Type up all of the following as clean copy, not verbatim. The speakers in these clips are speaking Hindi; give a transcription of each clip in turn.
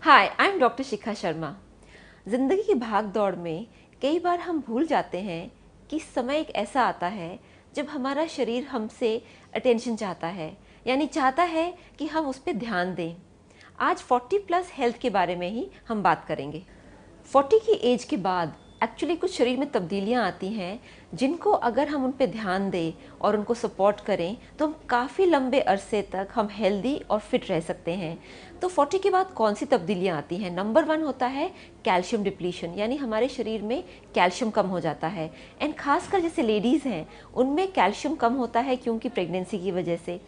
Hi, I am doctor Shikha Sharma. ज़िंदगी की भाग दौड़ में कई बार हम भूल जाते हैं कि समय एक ऐसा आता है जब हमारा शरीर हमसे अटेंशन चाहता है, यानी चाहता है कि हम उस पर ध्यान दें। आज 40 प्लस हेल्थ के बारे में ही हम बात करेंगे। 40 की एज के बाद एक्चुअली कुछ शरीर में तब्दीलियां आती हैं जिनको अगर हम उन पे ध्यान दें और उनको सपोर्ट करें तो हम काफ़ी लंबे अरसे तक हम हेल्दी और फिट रह सकते हैं। तो 40 के बाद कौन सी तब्दीलियां आती हैं? नंबर 1 होता है कैल्शियम डिप्लीशन, यानी हमारे शरीर में कैल्शियम कम हो जाता है। एंड खासकर जैसे लेडीज़ हैं उनमें कैल्शियम कम होता है क्योंकि प्रेगनेंसी की वजह से।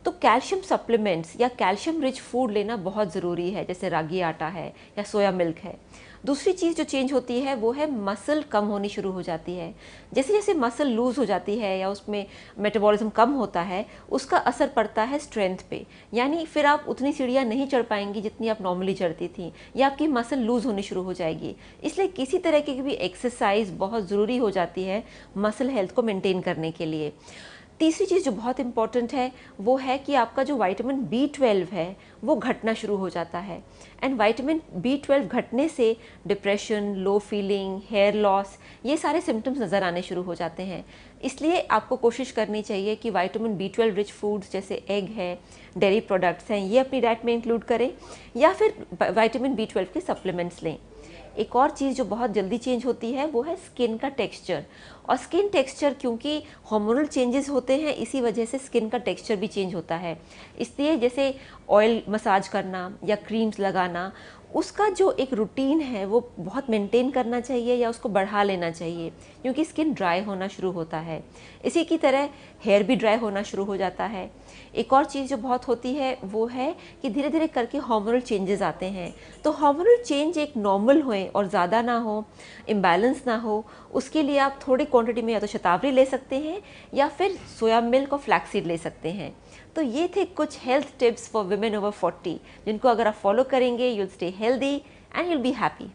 तो कैल्शियम सप्लीमेंट्स या कैल्शियम रिच फूड लेना बहुत ज़रूरी है, जैसे रागी आटा है या सोया मिल्क है। दूसरी चीज़ जो चेंज होती है वो है मसल कम होनी शुरू हो जाती है। जैसे जैसे मसल लूज़ हो जाती है या उसमें मेटाबॉलिज्म कम होता है, उसका असर पड़ता है स्ट्रेंथ पे, यानी फिर आप उतनी सीढ़ियाँ नहीं चढ़ पाएंगी जितनी आप नॉर्मली चढ़ती थी, या आपकी मसल लूज़ होनी शुरू हो जाएगी। इसलिए किसी तरह की भी एक्सरसाइज बहुत ज़रूरी हो जाती है मसल हेल्थ को मेंटेन करने के लिए। तीसरी चीज़ जो बहुत इम्पॉर्टेंट है वो है कि आपका जो विटामिन B12 है वो घटना शुरू हो जाता है। एंड विटामिन B12 घटने से depression, low feeling, hair loss, ये सारे सिम्टम्स नज़र आने शुरू हो जाते हैं। इसलिए आपको कोशिश करनी चाहिए कि विटामिन B12 रिच फूड्स जैसे एग है, डेयरी प्रोडक्ट्स हैं, ये अपनी डाइट में इंक्लूड करें, या फिर विटामिन B12 के सप्लीमेंट्स लें। एक और चीज़ जो बहुत जल्दी चेंज होती है वो है स्किन का टेक्सचर। और स्किन टेक्सचर क्योंकि हार्मोनल चेंजेस होते हैं, इसी वजह से स्किन का टेक्सचर भी चेंज होता है। इसलिए जैसे ऑयल मसाज करना या क्रीम्स लगाना, उसका जो एक रूटीन है वो बहुत मेंटेन करना चाहिए या उसको बढ़ा लेना चाहिए, क्योंकि स्किन ड्राई होना शुरू होता है। इसी की तरह हेयर भी ड्राई होना शुरू हो जाता है। एक और चीज़ जो बहुत होती है वो है कि धीरे धीरे करके हार्मोनल चेंजेस आते हैं। तो हार्मोनल चेंज एक नॉर्मल होए और ज़्यादा ना हो, इम्बैलेंस ना हो, उसके लिए आप थोड़ी क्वांटिटी में या तो शतावरी ले सकते हैं या फिर सोया मिल्क और फ्लैक्सीड ले सकते हैं। तो ये थे कुछ health tips for women over 40, जिनको अगर आप फॉलो करेंगे, you'll stay healthy and you'll be happy.